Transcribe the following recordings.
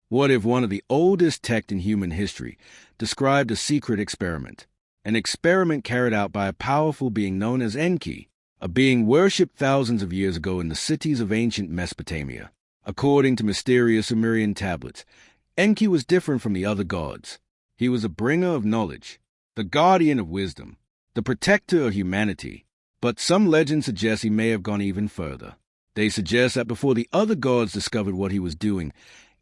What if one of the oldest texts in human history described a secret experiment? An experiment carried out by a powerful being known as Enki, a being worshipped thousands of years ago in the cities of ancient Mesopotamia. According to mysterious Sumerian tablets, Enki was different from the other gods. He was a bringer of knowledge, the guardian of wisdom, the protector of humanity. But some legends suggest he may have gone even further. They suggest that before the other gods discovered what he was doing,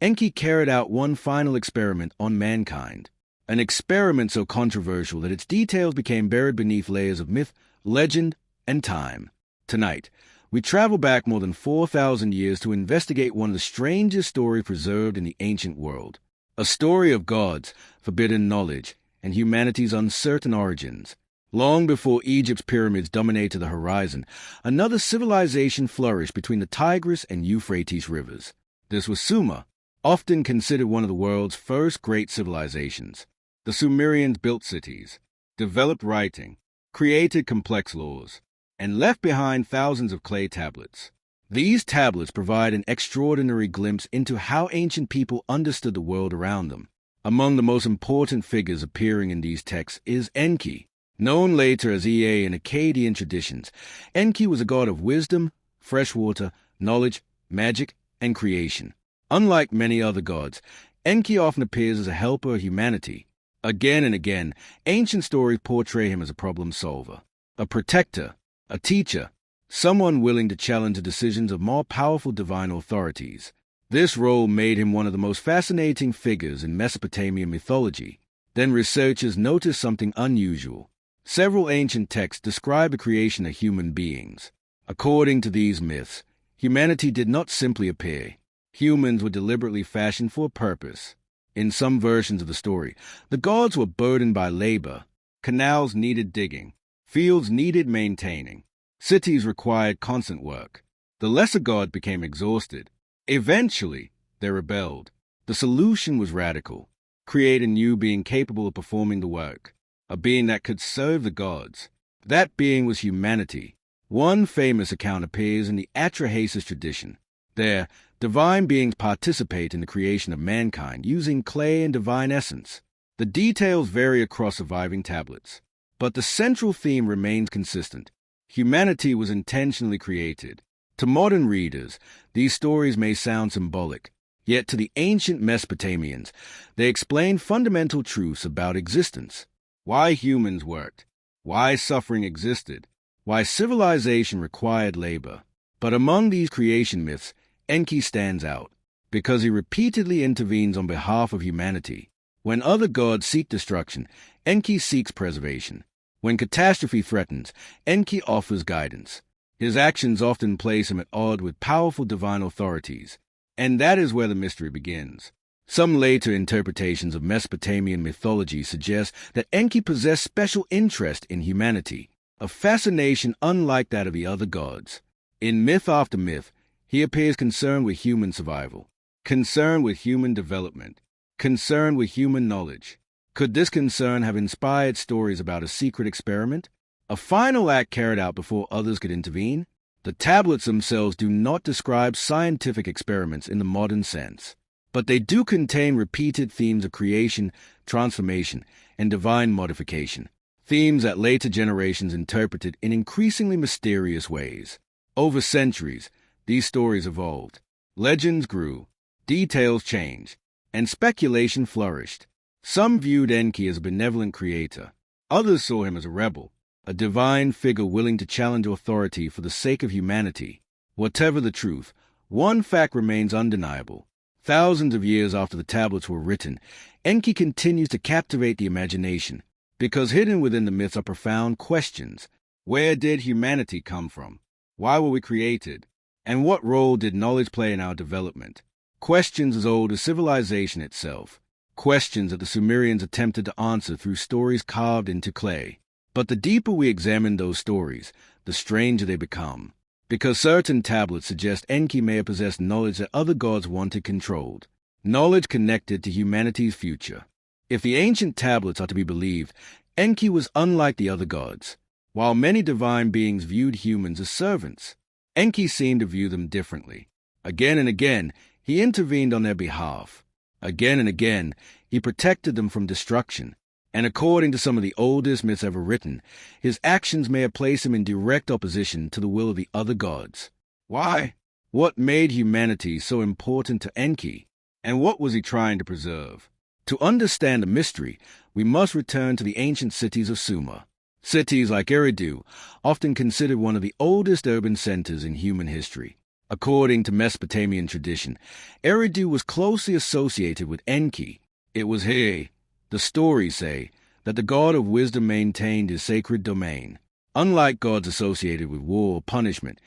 Enki carried out one final experiment on mankind. An experiment so controversial that its details became buried beneath layers of myth, legend, and time. Tonight, we travel back more than 4,000 years to investigate one of the strangest stories preserved in the ancient world. A story of gods, forbidden knowledge, and humanity's uncertain origins. Long before Egypt's pyramids dominated the horizon, another civilization flourished between the Tigris and Euphrates rivers. This was Sumer, often considered one of the world's first great civilizations. The Sumerians built cities, developed writing, created complex laws, and left behind thousands of clay tablets. These tablets provide an extraordinary glimpse into how ancient people understood the world around them. Among the most important figures appearing in these texts is Enki. Known later as Ea in Akkadian traditions, Enki was a god of wisdom, fresh water, knowledge, magic, and creation. Unlike many other gods, Enki often appears as a helper of humanity. Again and again, ancient stories portray him as a problem solver, a protector, a teacher, someone willing to challenge the decisions of more powerful divine authorities. This role made him one of the most fascinating figures in Mesopotamian mythology. Then researchers noticed something unusual. Several ancient texts describe the creation of human beings. According to these myths, humanity did not simply appear. Humans were deliberately fashioned for a purpose. In some versions of the story, the gods were burdened by labor. Canals needed digging. Fields needed maintaining. Cities required constant work. The lesser god became exhausted. Eventually, they rebelled. The solution was radical. Create a new being capable of performing the work. A being that could serve the gods. That being was humanity. One famous account appears in the Atrahasis tradition. There, divine beings participate in the creation of mankind using clay and divine essence. The details vary across surviving tablets, but the central theme remains consistent. Humanity was intentionally created. To modern readers, these stories may sound symbolic, yet to the ancient Mesopotamians, they explain fundamental truths about existence. Why humans worked, why suffering existed, why civilization required labor. But among these creation myths, Enki stands out, because he repeatedly intervenes on behalf of humanity. When other gods seek destruction, Enki seeks preservation. When catastrophe threatens, Enki offers guidance. His actions often place him at odds with powerful divine authorities, and that is where the mystery begins. Some later interpretations of Mesopotamian mythology suggest that Enki possessed special interest in humanity, a fascination unlike that of the other gods. In myth after myth, he appears concerned with human survival, concerned with human development, concerned with human knowledge. Could this concern have inspired stories about a secret experiment? A final act carried out before others could intervene? The tablets themselves do not describe scientific experiments in the modern sense, but they do contain repeated themes of creation, transformation, and divine modification, themes that later generations interpreted in increasingly mysterious ways. Over centuries, these stories evolved. Legends grew, details changed, and speculation flourished. Some viewed Enki as a benevolent creator. Others saw him as a rebel, a divine figure willing to challenge authority for the sake of humanity. Whatever the truth, one fact remains undeniable. Thousands of years after the tablets were written, Enki continues to captivate the imagination, because hidden within the myths are profound questions. Where did humanity come from? Why were we created? And what role did knowledge play in our development? Questions as old as civilization itself. Questions that the Sumerians attempted to answer through stories carved into clay. But the deeper we examine those stories, the stranger they become. Because certain tablets suggest Enki may have possessed knowledge that other gods wanted controlled. Knowledge connected to humanity's future. If the ancient tablets are to be believed, Enki was unlike the other gods. While many divine beings viewed humans as servants, Enki seemed to view them differently. Again and again, he intervened on their behalf. Again and again, he protected them from destruction. And according to some of the oldest myths ever written, his actions may have placed him in direct opposition to the will of the other gods. Why? What made humanity so important to Enki? And what was he trying to preserve? To understand the mystery, we must return to the ancient cities of Sumer. Cities like Eridu, often considered one of the oldest urban centers in human history. According to Mesopotamian tradition, Eridu was closely associated with Enki. It was here, the stories say, that the god of wisdom maintained his sacred domain. Unlike gods associated with war or punishment,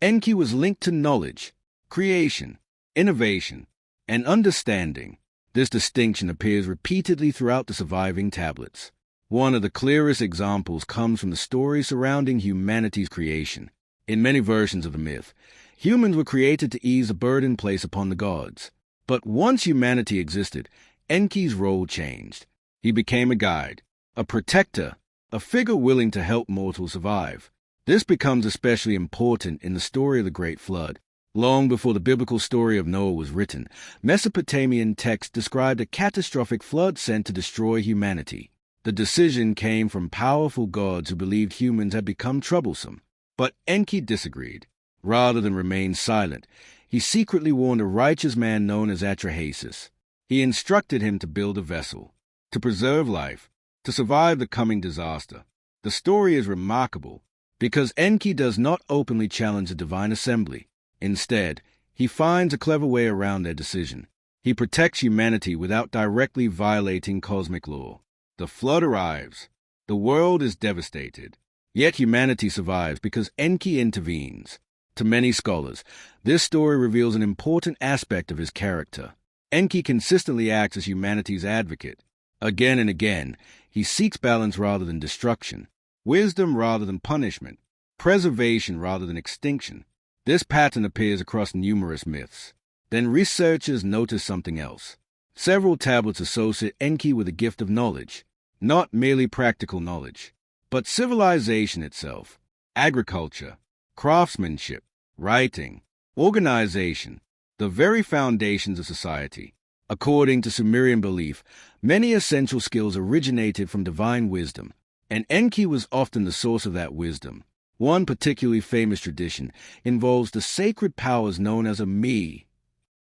Enki was linked to knowledge, creation, innovation, and understanding. This distinction appears repeatedly throughout the surviving tablets. One of the clearest examples comes from the story surrounding humanity's creation. In many versions of the myth, humans were created to ease the burden placed upon the gods. But once humanity existed, Enki's role changed. He became a guide, a protector, a figure willing to help mortals survive. This becomes especially important in the story of the Great Flood. Long before the biblical story of Noah was written, Mesopotamian texts described a catastrophic flood sent to destroy humanity. The decision came from powerful gods who believed humans had become troublesome. But Enki disagreed. Rather than remain silent, he secretly warned a righteous man known as Atrahasis. He instructed him to build a vessel, to preserve life, to survive the coming disaster. The story is remarkable because Enki does not openly challenge the divine assembly. Instead, he finds a clever way around their decision. He protects humanity without directly violating cosmic law. The flood arrives. The world is devastated. Yet humanity survives because Enki intervenes. To many scholars, this story reveals an important aspect of his character. Enki consistently acts as humanity's advocate. Again and again, he seeks balance rather than destruction, wisdom rather than punishment, preservation rather than extinction. This pattern appears across numerous myths. Then researchers notice something else. Several tablets associate Enki with the gift of knowledge, not merely practical knowledge, but civilization itself, agriculture, craftsmanship, writing, organization, the very foundations of society. According to Sumerian belief, many essential skills originated from divine wisdom, and Enki was often the source of that wisdom. One particularly famous tradition involves the sacred powers known as a me.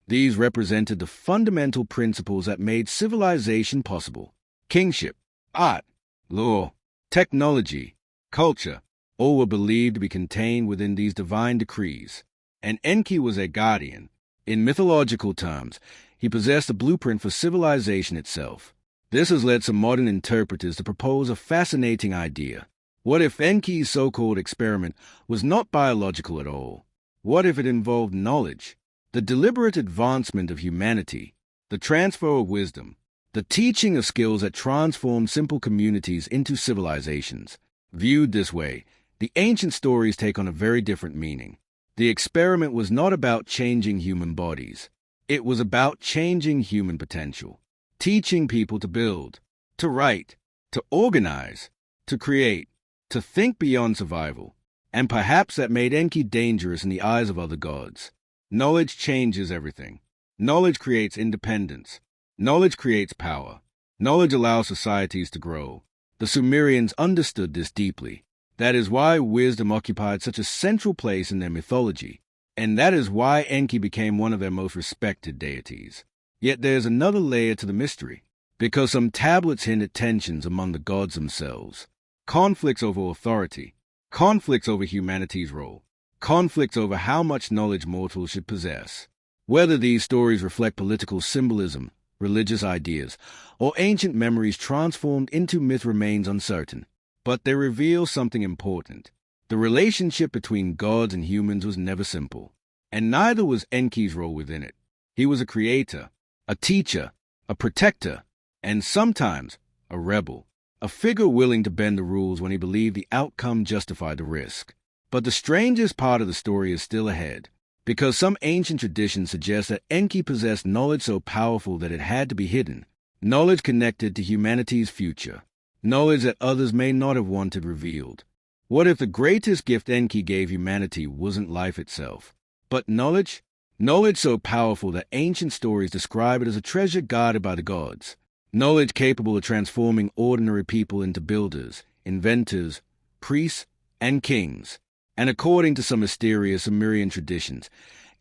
These represented the fundamental principles that made civilization possible. Kingship, art, law, technology, culture, all were believed to be contained within these divine decrees. And Enki was a guardian. In mythological terms, he possessed a blueprint for civilization itself. This has led some modern interpreters to propose a fascinating idea. What if Enki's so-called experiment was not biological at all? What if it involved knowledge, the deliberate advancement of humanity, the transfer of wisdom, the teaching of skills that transform simple communities into civilizations? Viewed this way, the ancient stories take on a very different meaning. The experiment was not about changing human bodies. It was about changing human potential, teaching people to build, to write, to organize, to create, to think beyond survival. And perhaps that made Enki dangerous in the eyes of other gods. Knowledge changes everything. Knowledge creates independence. Knowledge creates power. Knowledge allows societies to grow. The Sumerians understood this deeply. That is why wisdom occupied such a central place in their mythology, and that is why Enki became one of their most respected deities. Yet there is another layer to the mystery, because some tablets hint at tensions among the gods themselves. Conflicts over authority, conflicts over humanity's role, conflicts over how much knowledge mortals should possess. Whether these stories reflect political symbolism, religious ideas, or ancient memories transformed into myth remains uncertain. But they reveal something important. The relationship between gods and humans was never simple, and neither was Enki's role within it. He was a creator, a teacher, a protector, and sometimes a rebel, a figure willing to bend the rules when he believed the outcome justified the risk. But the strangest part of the story is still ahead, because some ancient traditions suggest that Enki possessed knowledge so powerful that it had to be hidden, knowledge connected to humanity's future. Knowledge that others may not have wanted revealed. What if the greatest gift Enki gave humanity wasn't life itself, but knowledge? Knowledge so powerful that ancient stories describe it as a treasure guarded by the gods. Knowledge capable of transforming ordinary people into builders, inventors, priests, and kings. And according to some mysterious Sumerian traditions,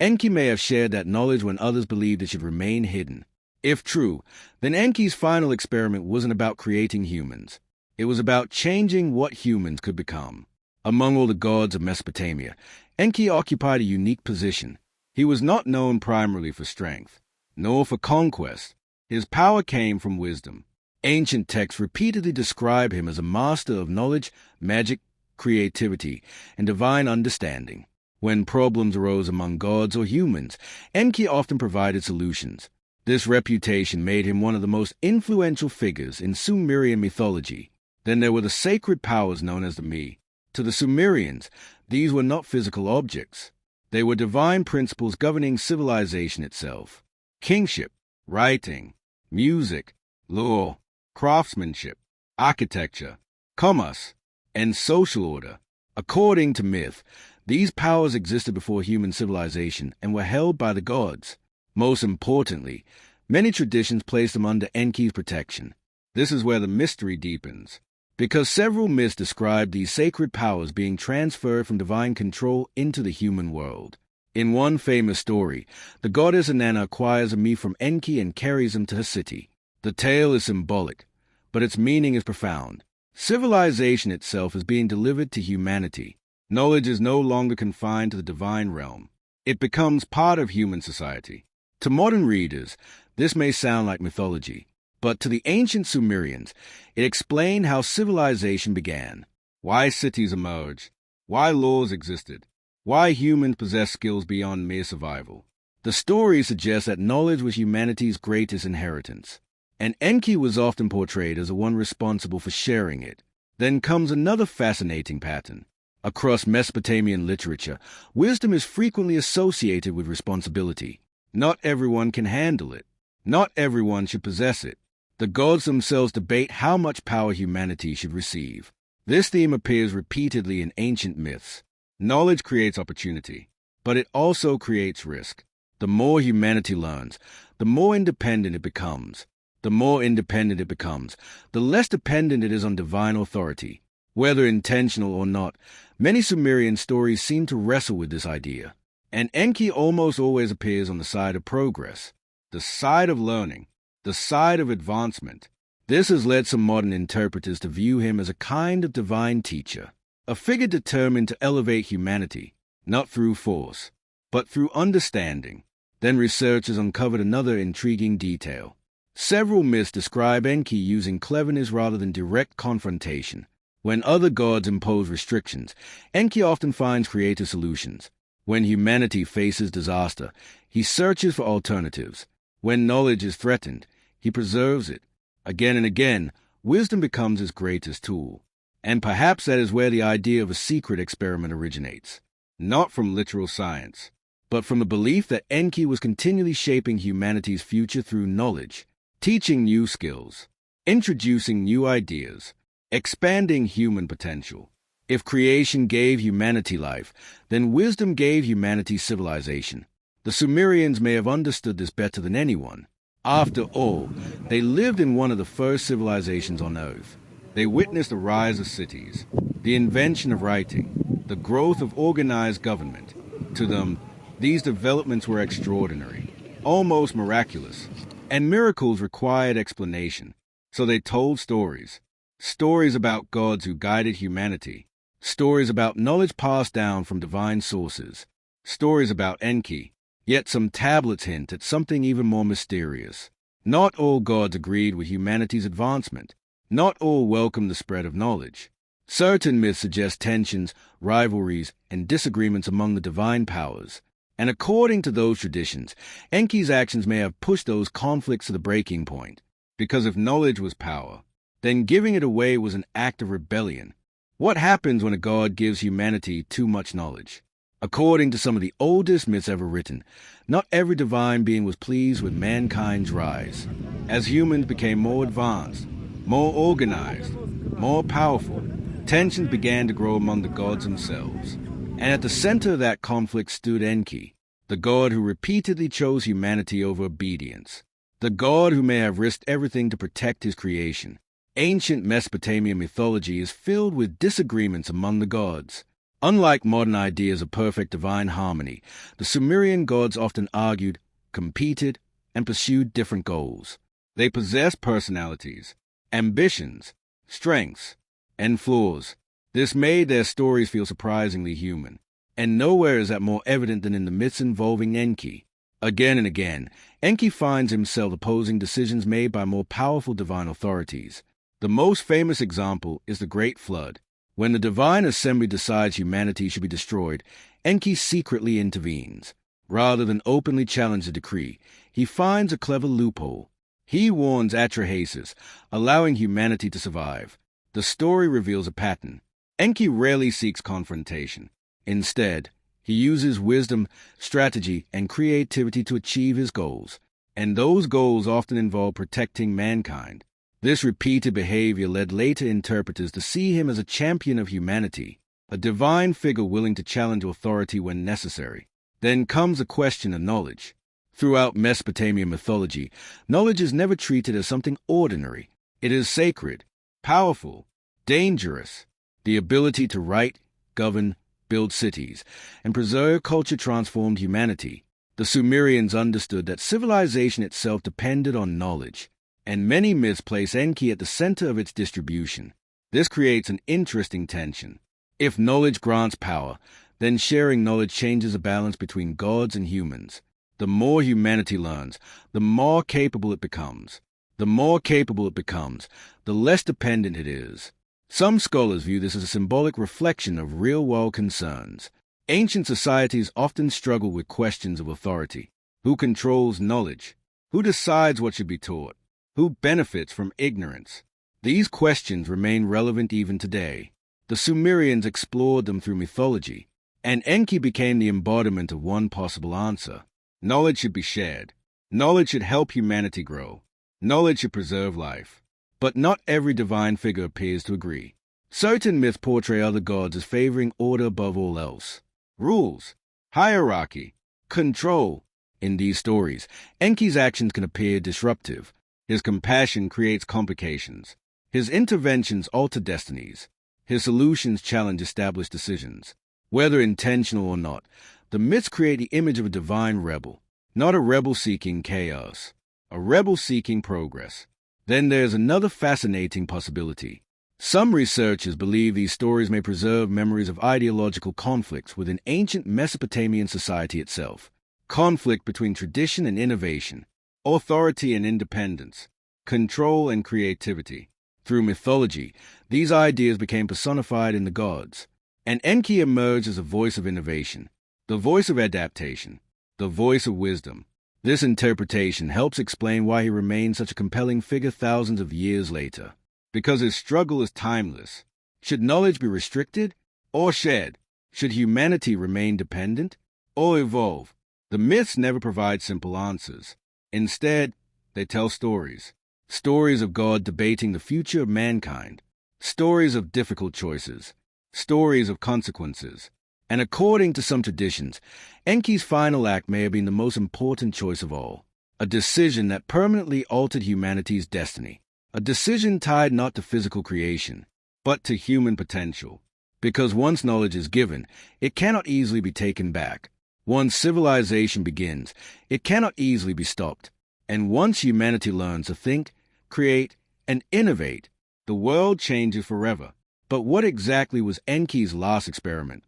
Enki may have shared that knowledge when others believed it should remain hidden. If true, then Enki's final experiment wasn't about creating humans. It was about changing what humans could become. Among all the gods of Mesopotamia, Enki occupied a unique position. He was not known primarily for strength, nor for conquest. His power came from wisdom. Ancient texts repeatedly describe him as a master of knowledge, magic, creativity, and divine understanding. When problems arose among gods or humans, Enki often provided solutions. This reputation made him one of the most influential figures in Sumerian mythology. Then there were the sacred powers known as the Mi. To the Sumerians, these were not physical objects. They were divine principles governing civilization itself. Kingship, writing, music, law, craftsmanship, architecture, commerce, and social order. According to myth, these powers existed before human civilization and were held by the gods. Most importantly, many traditions place them under Enki's protection. This is where the mystery deepens, because several myths describe these sacred powers being transferred from divine control into the human world. In one famous story, the goddess Inanna acquires a Mi from Enki and carries him to her city. The tale is symbolic, but its meaning is profound. Civilization itself is being delivered to humanity. Knowledge is no longer confined to the divine realm. It becomes part of human society. To modern readers, this may sound like mythology, but to the ancient Sumerians, it explained how civilization began, why cities emerged, why laws existed, why humans possess skills beyond mere survival. The story suggests that knowledge was humanity's greatest inheritance, and Enki was often portrayed as the one responsible for sharing it. Then comes another fascinating pattern. Across Mesopotamian literature, wisdom is frequently associated with responsibility. Not everyone can handle it. Not everyone should possess it. The gods themselves debate how much power humanity should receive. This theme appears repeatedly in ancient myths. Knowledge creates opportunity, but it also creates risk. The more humanity learns, the more independent it becomes. The more independent it becomes, the less dependent it is on divine authority. Whether intentional or not, many Sumerian stories seem to wrestle with this idea. And Enki almost always appears on the side of progress, the side of learning, the side of advancement. This has led some modern interpreters to view him as a kind of divine teacher, a figure determined to elevate humanity, not through force, but through understanding. Then researchers uncovered another intriguing detail. Several myths describe Enki using cleverness rather than direct confrontation. When other gods impose restrictions, Enki often finds creative solutions. When humanity faces disaster, he searches for alternatives. When knowledge is threatened, he preserves it. Again and again, wisdom becomes his greatest tool. And perhaps that is where the idea of a secret experiment originates. Not from literal science, but from the belief that Enki was continually shaping humanity's future through knowledge, teaching new skills, introducing new ideas, expanding human potential. If creation gave humanity life, then wisdom gave humanity civilization. The Sumerians may have understood this better than anyone. After all, they lived in one of the first civilizations on Earth. They witnessed the rise of cities, the invention of writing, the growth of organized government. To them, these developments were extraordinary, almost miraculous, and miracles required explanation. So they told stories. Stories about gods who guided humanity. Stories about knowledge passed down from divine sources. Stories about Enki. Yet some tablets hint at something even more mysterious. Not all gods agreed with humanity's advancement. Not all welcomed the spread of knowledge. Certain myths suggest tensions, rivalries, and disagreements among the divine powers. And according to those traditions, Enki's actions may have pushed those conflicts to the breaking point. Because if knowledge was power, then giving it away was an act of rebellion. What happens when a god gives humanity too much knowledge? According to some of the oldest myths ever written, not every divine being was pleased with mankind's rise. As humans became more advanced, more organized, more powerful, tensions began to grow among the gods themselves. And at the center of that conflict stood Enki, the God who repeatedly chose humanity over obedience, the God who may have risked everything to protect his creation. Ancient Mesopotamian mythology is filled with disagreements among the gods. Unlike modern ideas of perfect divine harmony, the Sumerian gods often argued, competed, and pursued different goals. They possessed personalities, ambitions, strengths, and flaws. This made their stories feel surprisingly human, and nowhere is that more evident than in the myths involving Enki. Again and again, Enki finds himself opposing decisions made by more powerful divine authorities. The most famous example is the Great Flood. When the divine assembly decides humanity should be destroyed, Enki secretly intervenes. Rather than openly challenge the decree, he finds a clever loophole. He warns Atrahasis, allowing humanity to survive. The story reveals a pattern. Enki rarely seeks confrontation. Instead, he uses wisdom, strategy, and creativity to achieve his goals, and those goals often involve protecting mankind. This repeated behavior led later interpreters to see him as a champion of humanity, a divine figure willing to challenge authority when necessary. Then comes the question of knowledge. Throughout Mesopotamian mythology, knowledge is never treated as something ordinary. It is sacred, powerful, dangerous. The ability to write, govern, build cities, and preserve culture transformed humanity. The Sumerians understood that civilization itself depended on knowledge, and many myths place Enki at the center of its distribution. This creates an interesting tension. If knowledge grants power, then sharing knowledge changes the balance between gods and humans. The more humanity learns, the more capable it becomes. The more capable it becomes, the less dependent it is. Some scholars view this as a symbolic reflection of real-world concerns. Ancient societies often struggle with questions of authority. Who controls knowledge? Who decides what should be taught? Who benefits from ignorance? These questions remain relevant even today. The Sumerians explored them through mythology, and Enki became the embodiment of one possible answer. Knowledge should be shared. Knowledge should help humanity grow. Knowledge should preserve life. But not every divine figure appears to agree. Certain myths portray other gods as favoring order above all else. Rules, hierarchy, control. In these stories, Enki's actions can appear disruptive. His compassion creates complications. His interventions alter destinies. His solutions challenge established decisions. Whether intentional or not, the myths create the image of a divine rebel, not a rebel seeking chaos, a rebel seeking progress. Then there's another fascinating possibility. Some researchers believe these stories may preserve memories of ideological conflicts within ancient Mesopotamian society itself. Conflict between tradition and innovation, authority and independence, control and creativity. Through mythology, these ideas became personified in the gods, and Enki emerged as a voice of innovation, the voice of adaptation, the voice of wisdom. This interpretation helps explain why he remains such a compelling figure thousands of years later. Because his struggle is timeless. Should knowledge be restricted or shared? Should humanity remain dependent or evolve? The myths never provide simple answers. Instead, they tell stories. Stories of God debating the future of mankind. Stories of difficult choices. Stories of consequences. And according to some traditions, Enki's final act may have been the most important choice of all. A decision that permanently altered humanity's destiny. A decision tied not to physical creation, but to human potential. Because once knowledge is given, it cannot easily be taken back. Once civilization begins, it cannot easily be stopped. And once humanity learns to think, create, and innovate, the world changes forever. But what exactly was Enki's last experiment?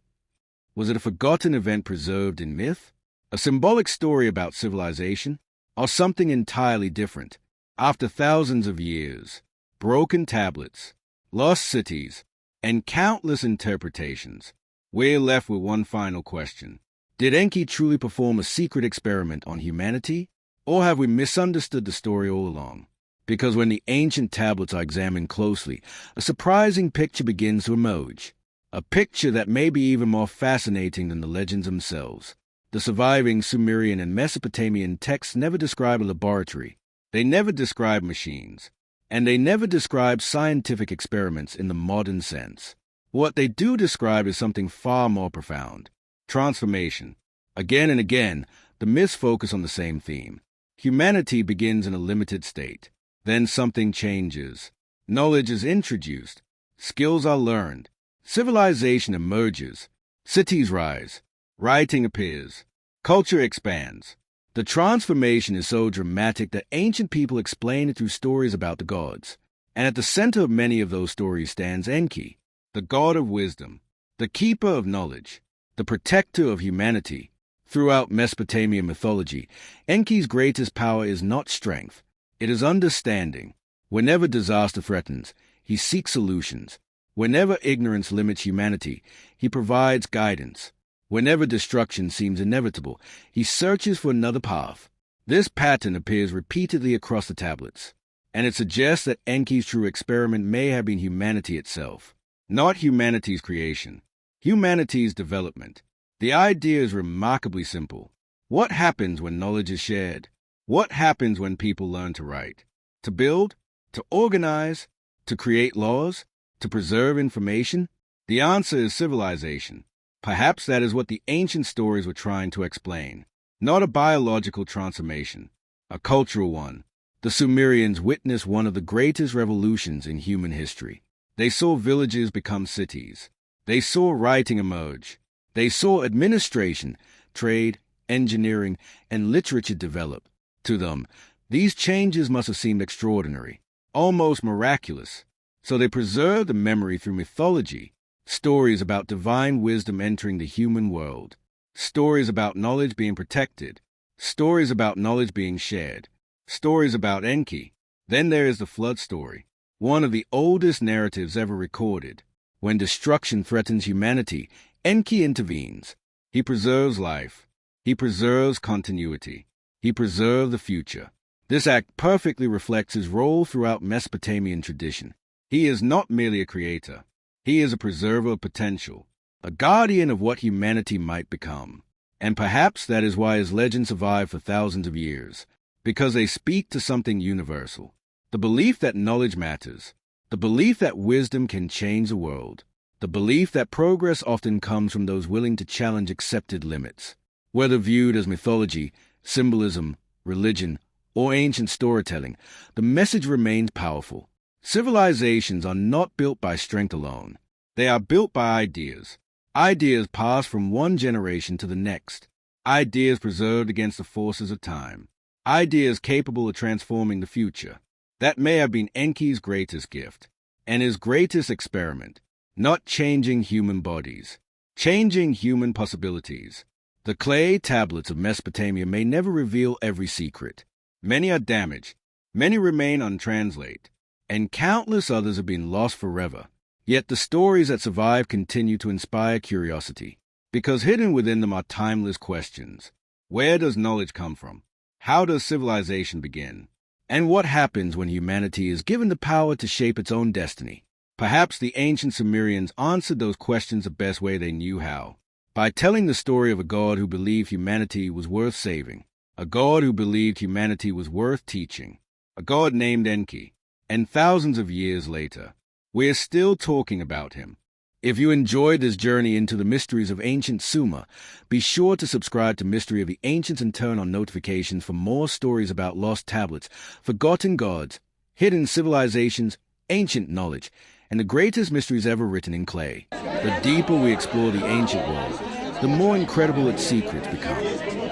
Was it a forgotten event preserved in myth? A symbolic story about civilization? Or something entirely different? After thousands of years, broken tablets, lost cities, and countless interpretations, we're left with one final question. Did Enki truly perform a secret experiment on humanity? Or have we misunderstood the story all along? Because when the ancient tablets are examined closely, a surprising picture begins to emerge. A picture that may be even more fascinating than the legends themselves. The surviving Sumerian and Mesopotamian texts never describe a laboratory. They never describe machines. And they never describe scientific experiments in the modern sense. What they do describe is something far more profound. Transformation. Again and again, the myths focus on the same theme. Humanity begins in a limited state. Then something changes. Knowledge is introduced. Skills are learned. Civilization emerges. Cities rise. Writing appears. Culture expands. The transformation is so dramatic that ancient people explain it through stories about the gods. And at the center of many of those stories stands Enki, the god of wisdom, the keeper of knowledge, the protector of humanity. Throughout Mesopotamian mythology, Enki's greatest power is not strength, it is understanding. Whenever disaster threatens, he seeks solutions. Whenever ignorance limits humanity, he provides guidance. Whenever destruction seems inevitable, he searches for another path. This pattern appears repeatedly across the tablets, and it suggests that Enki's true experiment may have been humanity itself. Not humanity's creation, humanity's development. The idea is remarkably simple. What happens when knowledge is shared? What happens when people learn to write, to build, to organize, to create laws, to preserve information? The answer is civilization. Perhaps that is what the ancient stories were trying to explain. Not a biological transformation, a cultural one. The Sumerians witnessed one of the greatest revolutions in human history. They saw villages become cities. They saw writing emerge. They saw administration, trade, engineering, and literature develop. To them, these changes must have seemed extraordinary, almost miraculous. So they preserved the memory through mythology, stories about divine wisdom entering the human world, stories about knowledge being protected, stories about knowledge being shared, stories about Enki. Then there is the flood story, one of the oldest narratives ever recorded. When destruction threatens humanity, Enki intervenes. He preserves life. He preserves continuity. He preserves the future. This act perfectly reflects his role throughout Mesopotamian tradition. He is not merely a creator. He is a preserver of potential, a guardian of what humanity might become. And perhaps that is why his legends survive for thousands of years, because they speak to something universal. The belief that knowledge matters, the belief that wisdom can change the world, the belief that progress often comes from those willing to challenge accepted limits. Whether viewed as mythology, symbolism, religion, or ancient storytelling, the message remains powerful. Civilizations are not built by strength alone. They are built by ideas. Ideas passed from one generation to the next. Ideas preserved against the forces of time. Ideas capable of transforming the future. That may have been Enki's greatest gift, and his greatest experiment. Not changing human bodies, changing human possibilities. The clay tablets of Mesopotamia may never reveal every secret. Many are damaged, many remain untranslated, and countless others have been lost forever. Yet the stories that survive continue to inspire curiosity, because hidden within them are timeless questions. Where does knowledge come from? How does civilization begin? And what happens when humanity is given the power to shape its own destiny? Perhaps the ancient Sumerians answered those questions the best way they knew how, by telling the story of a god who believed humanity was worth saving, a god who believed humanity was worth teaching, a god named Enki. And thousands of years later, we are still talking about him. If you enjoyed this journey into the mysteries of ancient Sumer, be sure to subscribe to Mystery of the Ancients and turn on notifications for more stories about lost tablets, forgotten gods, hidden civilizations, ancient knowledge, and the greatest mysteries ever written in clay. The deeper we explore the ancient world, the more incredible its secrets become.